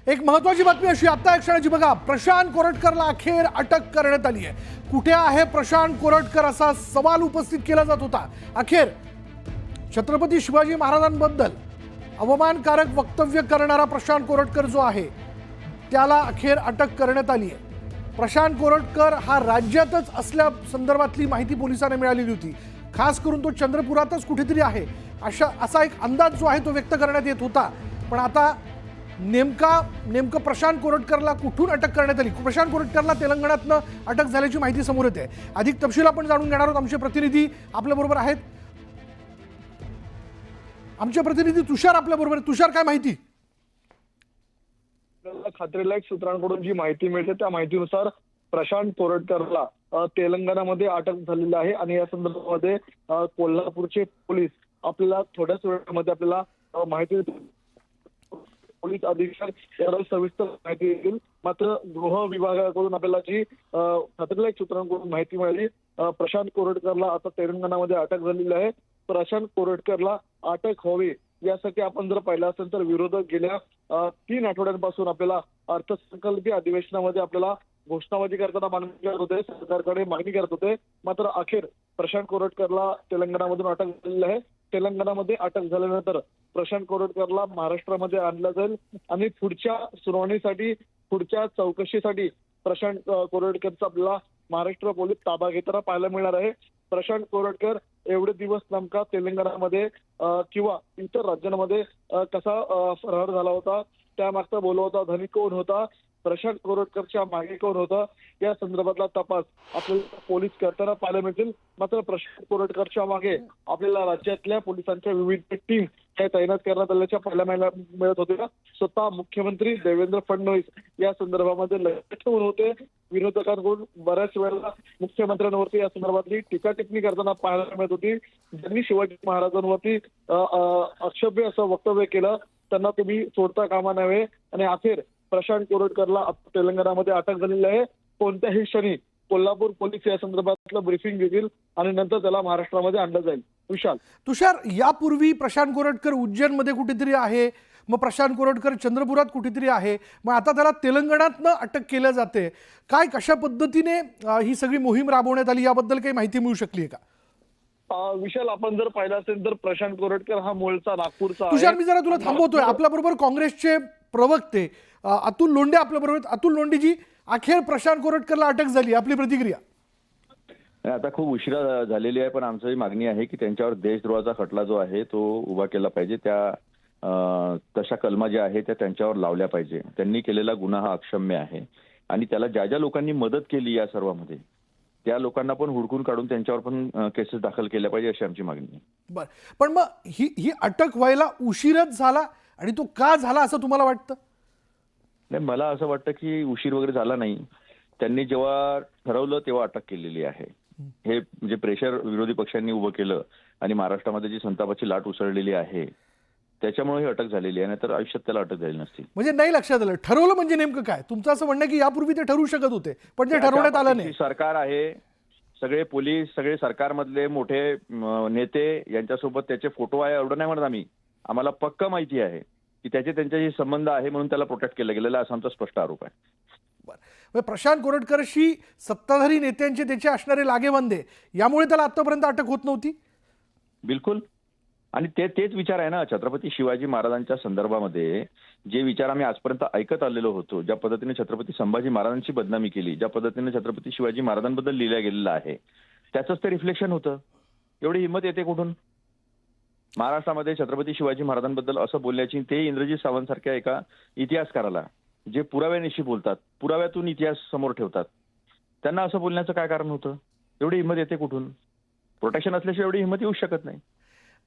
एक महत्वाची बातमी अशी आता एक क्षणाची बघा, प्रशांत कोरटकरला अखेर अटक करण्यात आली आहे। कुठे आहे प्रशांत कोरटकर असा सवाल उपस्थित केला जात होता। अखेर छत्रपती शिवाजी महाराजांबद्दल अवमानकारक वक्तव्य करणारा प्रशांत कोरटकर जो आहे त्याला अखेर अटक करण्यात आली आहे। प्रशांत कोरटकर हा राज्यातच असल्या संदर्भातली माहिती पोलिसांना मिळालेली होती। खास करून तो चंद्रपुरातच कुठेतरी आहे असा एक अंदाज जो आहे तो व्यक्त करण्यात येत होता। पण आता नेमकं प्रशांत कोरटकरला कुठून अटक करण्यात आली? प्रशांत कोरटकरला तेलंगणातनं अटक झाल्याची माहिती समोर येते। अधिक तपशील आपण जाणून घेणार आहोत। आमचे प्रतिनिधी आपल्या बरोबर आहेत। आमचे प्रतिनिधी तुषार आपल्या बरोबर। तुषार, काय माहिती? खात्रीलायक सूत्रांकडून जी माहिती मिळते त्या माहितीनुसार प्रशांत कोरटकरला तेलंगणामध्ये अटक झालेली आहे आणि या संदर्भामध्ये कोल्हापूरचे पोलीस आपल्याला थोड्याच वेळामध्ये आपल्याला माहिती पोलीस अधीक्षक यावर सविस्तर माहिती देतील। मात्र गृह विभागाकडून आपल्याला जी खात्रीलायक सूत्रांकडून माहिती मिळाली, प्रशांत कोरटकरला आता तेलंगणामध्ये अटक झालेली आहे। प्रशांत कोरटकरला अटक व्हावी यासाठी आपण जर पाहिलं असेल तर विरोधक गेल्या 3 आठवड्यांपासून आपल्याला अर्थसंकल्पीय अधिवेशनामध्ये आपल्याला घोषणाबाजी करताना मागणी करत होते, सरकारकडे मागणी करत होते। मात्र अखेर प्रशांत कोरटकरला तेलंगणामधून अटक झालेली आहे। तेलंगणामध्ये अटक झाल्यानंतर प्रशांत कोरटकरला महाराष्ट्रामध्ये आणलं जाईल आणि पुढच्या सुनावणीसाठी, पुढच्या चौकशीसाठी प्रशांत कोरटकरचा आपल्याला महाराष्ट्र पोलीस ताबा घेताना पाहायला मिळणार आहे। प्रशांत कोरटकर एवढे दिवस नेमका तेलंगणामध्ये किंवा इतर राज्यांमध्ये कसा फरार झाला होता, त्यामागचा बोलवता धनी कोण होता, प्रशांत कोरटकरच्या मागे कोण होतं, या संदर्भातला तपास आपल्याला पोलीस करताना पाहायला मिळतील। मात्र प्रशांत कोरटकरच्या मागे आपल्याला राज्यातल्या पोलिसांच्या विविध टीम हे तैनात करण्यात आल्याच्या पाहायला मिळत होते। स्वतः मुख्यमंत्री देवेंद्र फडणवीस या संदर्भामध्ये लक्ष ठेवून होते। विरोधकांकडून बऱ्याच वेळेला मुख्यमंत्र्यांवरती या संदर्भातली टीका टिप्पणी करताना पाहायला मिळत होती। ज्यांनी शिवाजी महाराजांवरती आक्षेप्य असं वक्तव्य केलं त्यांना तुम्ही सोडता कामा नये आणि अखेर प्रशांत कोरटकरला तेलंगणामध्ये अटक झालेली आहे। कोणत्याही क्षणी कोल्हापूर पोलीस या संदर्भातलं ब्रीफिंग घेतील आणि नंतर त्याला महाराष्ट्रामध्ये आणलं जाईल। तुषार, यापूर्वी प्रशांत कोरटकर उज्जैनमध्ये कुठेतरी आहे, मग प्रशांत कोरटकर चंद्रपुरात कुठेतरी आहे, मग आता त्याला तेलंगणातनं अटक केल्या जाते। काय कशा पद्धतीने ही सगळी मोहीम राबवण्यात आली याबद्दल काही माहिती मिळू शकली आहे का? विशाल, आपण जर पाहिलं असेल तर प्रशांत कोरटकर हा मूळचा नागपूरचा आहे। तुषार, मी जरा तुला थांबवतोय। आपल्या बरोबर काँग्रेसचे प्रवक्ते अतुल लोंढे आपल्या बरोबर। अतुल लोंढेजी, अखेर प्रशांत कोरटकरला अटक झाली, आपली प्रतिक्रिया? आता खूप उशिरा झालेली आहे, पण आमची मागणी आहे की त्यांच्यावर देशद्रोहाचा खटला जो आहे तो उभा केला पाहिजे। तशा कलमा ज्या आहेत त्या त्यांच्यावर लावल्या पाहिजे। त्यांनी केलेला गुन्हा हा अक्षम्य आहे आणि त्याला ज्या ज्या लोकांनी मदत केली या सर्वांमध्ये त्या लोकांना पण हुडकून काढून त्यांच्यावर पण केसेस दाखल केल्या पाहिजे अशी आमची मागणी आहे। बरं, पण मग ही अटक व्हायला उशीरच झाला आणि तो का झाला असं तुम्हाला वाटतं? नाही, मला असं वाटतं की उशीर वगैरे झाला नाही। त्यांनी जेव्हा ठरवलं तेव्हा अटक केलेली आहे। हे म्हणजे प्रेशर विरोधी पक्षांनी उभं केलं आणि महाराष्ट्रामध्ये जी संतापाची लाट उसळलेली आहे त्याच्यामुळे ही अटक झालेली आहे, नाहीतर आयुष्यात त्याला अटक झाली नसती। म्हणजे नाही लक्षात आलं ठरवलं म्हणजे नेमकं काय? तुमचं असं म्हणणं की यापूर्वी ते ठरवू शकत होते पण ते ठरवण्यात आलं नाही। सरकार आहे, सगळे पोलीस, सगळे सरकारमधले मोठे नेते यांच्यासोबत त्याचे फोटो आहे एवढं नाही म्हणत आम्ही। आम्हाला पक्का माहिती आहे की त्यांच्याशी संबंध आहे म्हणून त्याला प्रोटेक्ट केलं गेलेलं असा आमचा स्पष्ट आरोप आहे। बरं, प्रशांत कोरटकरशी सत्ताधारी नेत्यांचे त्याचे असणारे लागेबांधे यामुळे त्याला आतापर्यंत अटक होत नव्हती? बिलकुल, आणि तेच विचार आहे ना छत्रपती शिवाजी महाराजांच्या संदर्भामध्ये जे विचार आम्ही आजपर्यंत ऐकत आलेलो होतो, ज्या पद्धतीने छत्रपती संभाजी महाराजांची बदनामी केली, ज्या पद्धतीने छत्रपती शिवाजी महाराजांबद्दल लिहिलं गेलेलं आहे त्याचंच ते रिफ्लेक्शन होतं। एवढी हिंमत येते कुठून महाराष्ट्रामध्ये छत्रपती शिवाजी महाराजांबद्दल असं बोलण्याची? ते इंद्रजित सावंत सारख्या एका इतिहासकाराला जे पुराव्यानिशी बोलतात, पुराव्यातून इतिहास समोर ठेवतात, त्यांना असं बोलण्याचं काय कारण होतं? एवढी हिंमत येते कुठून? प्रोटेक्शन असल्याशिवाय एवढी हिंमत येऊ शकत नाही।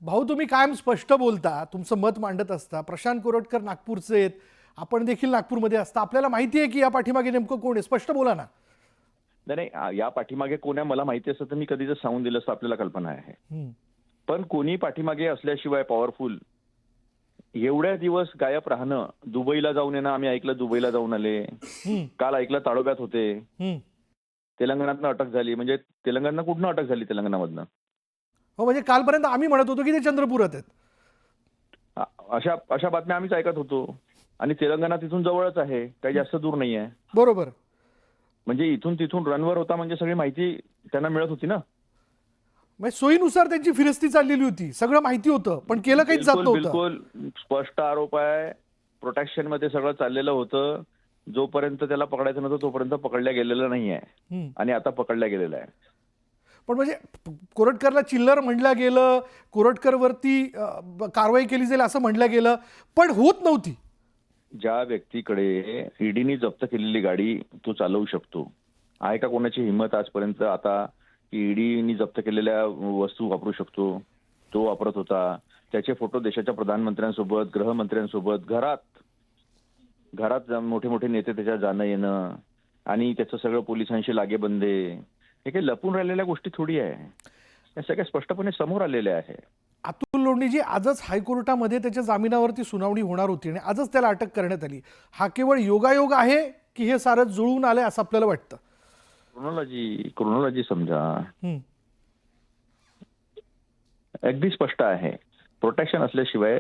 भाऊ, तुम्ही कायम स्पष्ट बोलता, तुमचं मत मांडत असता। प्रशांत कोरटकर नागपूरचे आहेत, आपण देखील नागपूरमध्ये असता, आपल्याला माहिती आहे की या पाठीमागे नेमकं कोण आहे? स्पष्ट बोला ना। नाही, या पाठीमागे कोण आहे मला माहिती असतं तर मी कधीच सांगून दिलं असतं, आपल्याला कल्पना आहे। पण कोणी पाठीमागे असल्याशिवाय पॉवरफुल एवढ्या दिवस गायब राहणं, दुबईला जाऊन येणं, आम्ही ऐकलं दुबईला जाऊन आले, काल ऐकलं ताडोब्यात होते, तेलंगणातनं अटक झाली। म्हणजे तेलंगणात कुठनं अटक झाली? तेलंगणामधनं? हो, म्हणजे कालपर्यंत आम्ही म्हणत होतो की ते चंद्रपुरात आहेत। अशा बातम्या आम्हीच ऐकत होतो आणि तेलंगणा तिथून जवळच आहे, काही जास्त दूर नाही आहे. बरोबर. म्हणजे इथून तिथून रनवर होता म्हणजे सगळी माहिती त्यांना मिळत होती ना. म्हणजे सोयीनुसार त्यांची फिरस्ती चाललेली होती, सगळं माहिती होतं, पण केलं काहीच जात बिलकुल नव्हतं. बिलकुल स्पष्ट आरोप आहे. प्रोटेक्शन मध्ये सगळं चाललेलं होतं. जोपर्यंत त्याला पकडायचं नव्हतं तोपर्यंत पकडल्या गेलेलं नाही आहे हम्म. आणि आता पकडल्या गेलेलं आहे. पण म्हणजे कोरटकरला चिल्लर म्हणलं गेलं, कोरटकरवरती कारवाई केली जाईल असं म्हणलं गेलं, पण होत नव्हती. ज्या व्यक्तीकडे ईडीने जप्त केलेली गाडी तो चालवू शकतो, आहे का कोणाची हिंमत आजपर्यंत आता की ईडीने जप्त केलेल्या वस्तू वापरू शकतो? तो वापरत होता. त्याचे फोटो देशाच्या प्रधानमंत्र्यांसोबत, गृहमंत्र्यांसोबत घरात मोठे मोठे नेते त्याच्या जाणं येणं आणि त्याचं सगळं पोलिसांशी लागेबंदे, हे काही लपून राहिलेल्या गोष्टी थोडी आहे. या सगळ्या स्पष्टपणे समोर आलेल्या आहे. अतुल लोंढेजी, आजच हायकोर्टामध्ये त्याच्या जामिनावरती सुनावणी होणार होती आणि आजच त्याला अटक करण्यात आली. हा केवळ योगायोग आहे की हे सारं जुळून आलंय असं आपल्याला वाटतं? क्रोनॉलॉजी समजा. अगदी स्पष्ट आहे. प्रोटेक्शन असल्याशिवाय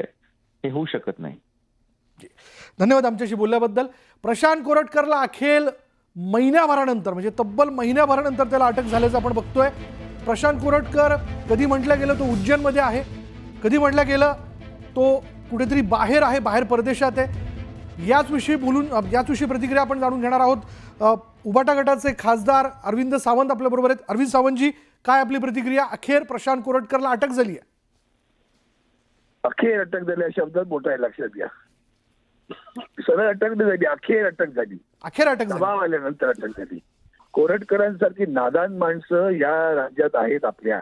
हे होऊ शकत नाही. धन्यवाद आमच्याशी बोलल्याबद्दल. प्रशांत कोरटकरला अखेर महिन्याभरानंतर, म्हणजे तब्बल महिन्याभरानंतर त्याला अटक झाल्याचं आपण बघतोय. प्रशांत कोरटकर कधी म्हटलं गेलं तो उज्जैनमध्ये आहे, कधी म्हटलं गेलं तो कुठेतरी बाहेर आहे, बाहेर परदेशात आहे. याच विषयी प्रतिक्रिया आपण जाणून घेणार आहोत. उबाटा गटाचे खासदार अरविंद सावंत आपल्याबरोबर आहेत. अरविंद सावंतजी, काय आपली प्रतिक्रिया? अखेर प्रशांत कोरटकरला अटक झाली आहे. अखेर अटक झाली या शब्दात मोठा आहे, लक्षात घ्या. सरळ अटक नाही झाली, अखेर अटक झाली. अखेर अटक झाली. दबाव आल्यानंतर अटक झाली. कोरटकरांसारखी नादान माणसं या राज्यात आहेत आपल्या.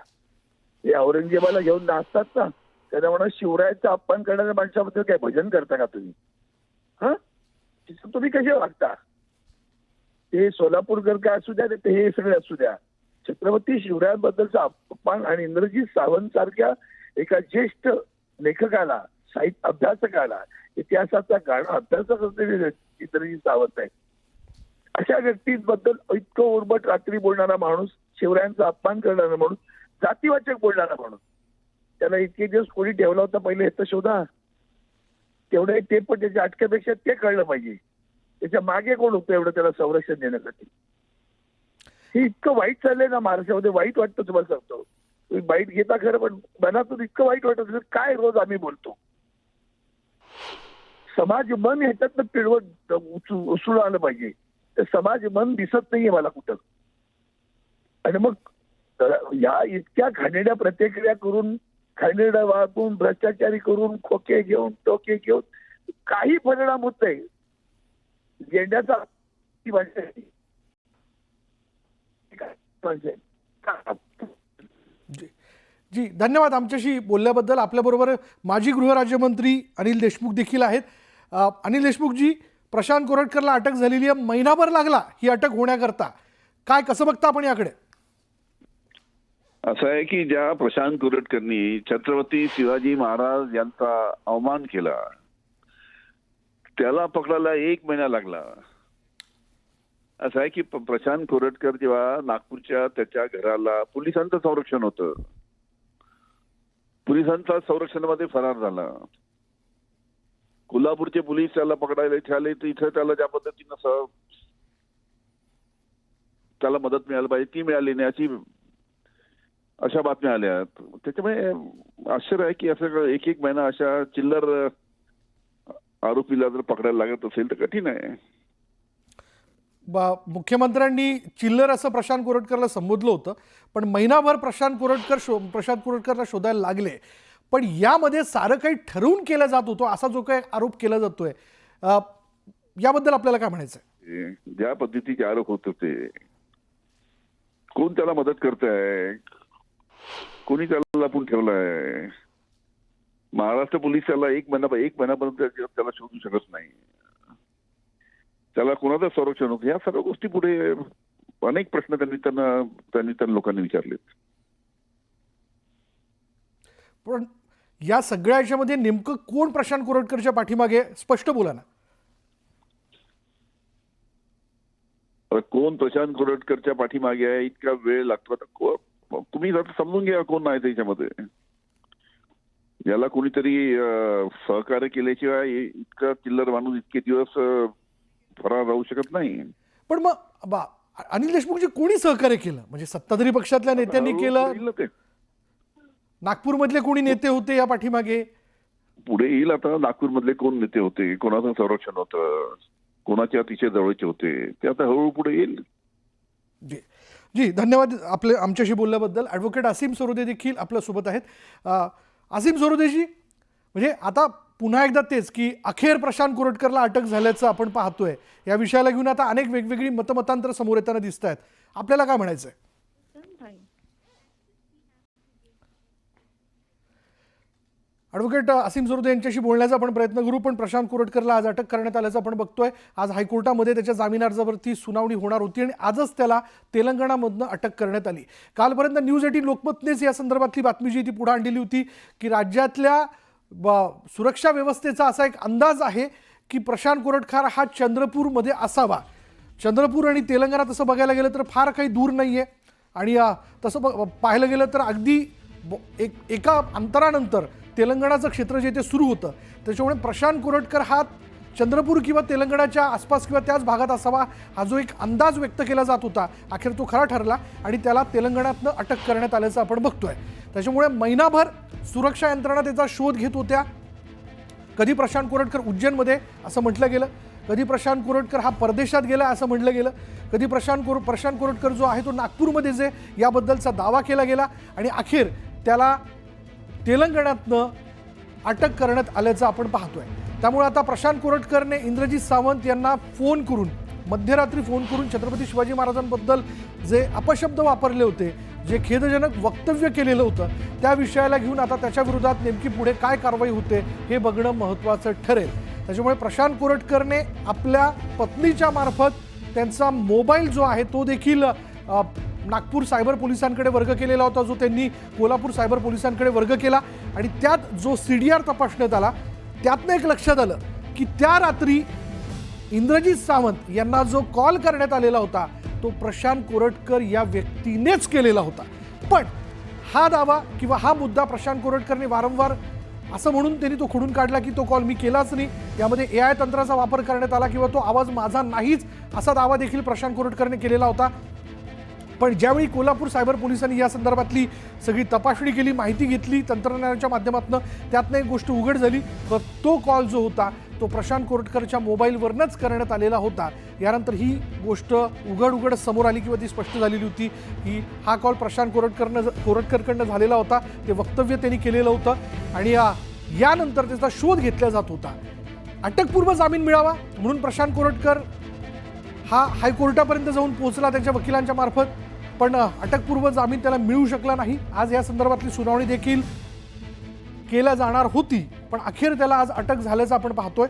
हे औरंगजेबाला घेऊन नाचतात ना, त्यांना म्हणा शिवरायाचा अपमान करणाऱ्या माणसाबद्दल काय भजन करता का तुम्ही? हा, तुम्ही कसे वागता? ते सोलापूरकर काय असू द्या, ते हे सगळे असू द्या, छत्रपती शिवरायांबद्दलचा अपमान आणि इंद्रजीत सावंत सारख्या एका ज्येष्ठ लेखकाला, साहित्य अभ्यासकाला, इतिहासाचा गाणं अभ्यासक असलेले इंद्रजीत सावंत आहेत. अशा व्यक्तींबद्दल इतकं उर्बट रात्री बोलणारा माणूस, शिवरायांचा अपमान करणारा माणूस, जातीवाचक बोलणारा माणूस, त्याला इतके दिवस कोणी ठेवला होता पहिले हे तर शोधा. तेवढे ते पण त्याच्या अटकेपेक्षा ते कळलं पाहिजे. त्याच्या मागे कोण होतं एवढं त्याला संरक्षण देण्यासाठी? हे इतकं वाईट चाललंय ना महाराष्ट्रामध्ये, वाईट वाटतं. तुम्हाला सांगतो, तुम्ही बाईट घेता खरं, पण मनातून इतकं वाईट वाटत काय रोज आम्ही बोलतो. समाज मन ह्याच्यातनं पिळवत उसळून आलं पाहिजे. तर समाज मन दिसत नाहीये मला कुठं. आणि मग या इतक्या घाणेरड्या प्रतिक्रिया करून, घाणेरड्या वागून, भ्रष्टाचारी करून, खोके घेऊन, टोके घेऊन काही परिणाम होत नाही. गेंड्याचा जी, धन्यवाद आमच्याशी बोलल्याबद्दल. आपल्याबरोबर माजी गृहराज्यमंत्री अनिल देशमुख देखील आहेत. अनिल देशमुखजी, प्रशांत कोरटकरला अटक झालेली आहे, महिनाभर लागला ही अटक होण्याकरता. काय, कसं बघता आपण याकडे? असं आहे की ज्या प्रशांत कोरटकरनी छत्रपती शिवाजी महाराज यांचा अवमान केला, त्याला पकडायला 1 महिना लागला. असं आहे की प्रशांत कोरटकर जेव्हा नागपूरच्या त्याच्या घराला पोलिसांचं संरक्षण होतं, पोलिसांच्या संरक्षणामध्ये फरार झाला. कोल्हापूरचे पोलीस त्याला पकडायला इथे आले, तर इथं त्याला ज्या पद्धतीनं त्याला मदत मिळायला पाहिजे ती मिळाली नाही, अशा बातम्या आल्या. त्याच्यामुळे आश्चर्य आहे की असं 1 महिना अशा चिल्लर आरोपीला जर पकडायला लागत असेल तर कठीण आहे. मुख्यमंत्र्यांनी चिल्लर असं प्रशांत कोरटकरला संबोधलं होतं, पण महिनाभर प्रशांत कोरटकरला शोधायला लागले. पण यामध्ये सारं काही ठरवून केलं जात होतं असा जो काही आरोप केला जातोय, याबद्दल आपल्याला काय म्हणायचंय? ज्या पद्धतीचे आरोप होत होते, कोण त्याला मदत करताय, कोणी त्याला लपून ठेवलाय? महाराष्ट्र पोलीस त्याला 1 महिन्यापर्यंत त्याला शोधू शकत नाही. त्याला कोणाचं संरक्षण होतं, या सर्व गोष्टी पुढे अनेक प्रश्न त्यांनी लोकांनी विचारलेत. पण या सगळ्या याच्यामध्ये नेमकं कोण प्रशांत कोरटकरच्या पाठीमागे, स्पष्ट बोला ना. कोण प्रशांत कोरटकरच्या पाठीमागे आहे, इतका वेळ लागतो. तुम्ही समजून घ्या कोण आहे त्याच्यामध्ये. याला कोणीतरी सहकार्य केल्याशिवाय इतका चिल्लर माणूस इतके दिवस फरार राहू शकत नाही. पण मग अनिल देशमुखजी कोणी सहकार्य केलं? म्हणजे सत्ताधारी पक्षातल्या नेत्यांनी केलं, येईल ना ते, नागपूरमधले कोणी नेते होते या पाठीमागे? पुढे येईल. आता नागपूरमधले कोण नेते होते, कोणाचं संरक्षण होतं, कोणाच्या अतिशय जवळचे होते, ते आता हळूहळू पुढे येईल. जी जी, धन्यवाद आपले आमच्याशी बोलल्याबद्दल. ॲडव्होकेट असीम सरोदे देखील आपल्यासोबत आहेत. असीम सरोदेजी, म्हणजे आता पुन्हा एकदा तेच की अखेर प्रशांत कोरटकरला अटक झाल्याचं आपण पाहतोय. या विषयाला घेऊन आता अनेक वेगवेगळी मतमतांतर समोर येताना दिसत आहेत. आपल्याला काय म्हणायचंय? ॲडव्होकेट असीम सरोदे यांच्याशी बोलण्याचा आपण प्रयत्न करू. पण प्रशांत कोरटकरला आज अटक करण्यात आल्याचं आपण बघतोय. आज हायकोर्टामध्ये त्याच्या जामीन अर्जावरती सुनावणी होणार होती आणि आजच त्याला तेलंगणामधनं अटक करण्यात आली. कालपर्यंत न्यूज 18 लोकमतनेच या संदर्भातली बातमी जी ती पुढे आणलेली होती की राज्यातल्या सुरक्षा व्यवस्थेचा असा एक अंदाज आहे की प्रशांत कोरटकर हा चंद्रपूरमध्ये असावा. चंद्रपूर आणि तेलंगणा तसं बघायला गेलं तर फार काही दूर नाही आहे. आणि तसं पाहायला गेलं तर अगदी एका अंतरानंतर तेलंगणाचं क्षेत्र जे ते सुरू होतं. त्याच्यामुळे प्रशांत कोरटकर हा चंद्रपूर किंवा तेलंगणाच्या आसपास किंवा त्याच भागात असावा हा जो एक अंदाज व्यक्त केला जात होता, अखेर तो खरा ठरला आणि त्याला तेलंगणातनं अटक करण्यात आल्याचं आपण बघतोय. त्याच्यामुळे महिनाभर सुरक्षा यंत्रणा त्याचा शोध घेत होत्या. कधी प्रशांत कोरटकर उज्जैनमध्ये असं म्हटलं गेलं, कधी प्रशांत कोरटकर हा परदेशात गेला असं म्हटलं गेलं, कधी प्रशांत कोरटकर जो आहे तो नागपूरमध्ये जे याबद्दलचा दावा केला गेला आणि अखेर त्याला तेलंगणातनं अटक करण्यात आल्याचं आपण पाहतोय. त्यामुळे आता प्रशांत कोरटकरने इंद्रजीत सावंत यांना फोन करून, मध्यरात्री फोन करून छत्रपती शिवाजी महाराजांबद्दल जे अपशब्द वापरले होते, जे खेदजनक वक्तव्य केलेलं होतं, त्या विषयाला घेऊन आता त्याच्या विरोधात नेमकी पुढे काय कारवाई होते हे बघणं महत्त्वाचं ठरेल. त्याच्यामुळे प्रशांत कोरटकरने आपल्या पत्नीच्या मार्फत त्यांचा मोबाईल जो आहे तो देखील नागपूर सायबर पोलिसांकडे वर्ग केलेला होता, जो त्यांनी कोल्हापूर सायबर पोलिसांकडे वर्ग केला. आणि त्यात जो CDR तपासण्यात आला त्यातनं एक लक्षात आलं की त्या रात्री इंद्रजीत सावंत यांना जो कॉल करण्यात आलेला होता तो प्रशांत कोरटकर या व्यक्तीनेच केलेला होता. पण हा दावा किंवा हा मुद्दा प्रशांत कोरटकरने वारंवार असं म्हणून त्यांनी तो खोडून काढला की तो कॉल मी केलाच नाही, यामध्ये AI तंत्राचा वापर करण्यात आला किंवा तो आवाज माझा नाहीच, असा दावा देखील प्रशांत कोरटकरने केलेला होता. पण ज्यावेळी कोल्हापूर सायबर पोलिसांनी या संदर्भातली सगळी तपासणी केली, माहिती घेतली तंत्रज्ञानाच्या माध्यमातून, त्यातनं एक गोष्ट उघड झाली. तर तो कॉल जो होता तो प्रशांत कोरटकरच्या मोबाईलवरनंच करण्यात आलेला होता. यानंतर ही गोष्ट उघड समोर आली किंवा ती स्पष्ट झालेली होती की हा कॉल प्रशांत कोरटकरकडनं झालेला होता, ते वक्तव्य त्यांनी केलेलं होतं आणि यानंतर त्याचा शोध घेतला जात होता. अटकपूर्व जामीन मिळावा म्हणून प्रशांत कोरटकर हा हायकोर्टापर्यंत जाऊन पोहोचला त्यांच्या वकिलांच्या मार्फत, पण अटकपूर्व जामीन त्याला मिळू शकला नाही. आज या संदर्भातली सुनावणी देखील केल्या जाणार होती, पण अखेर त्याला आज अटक झाल्याचं आपण पाहतोय.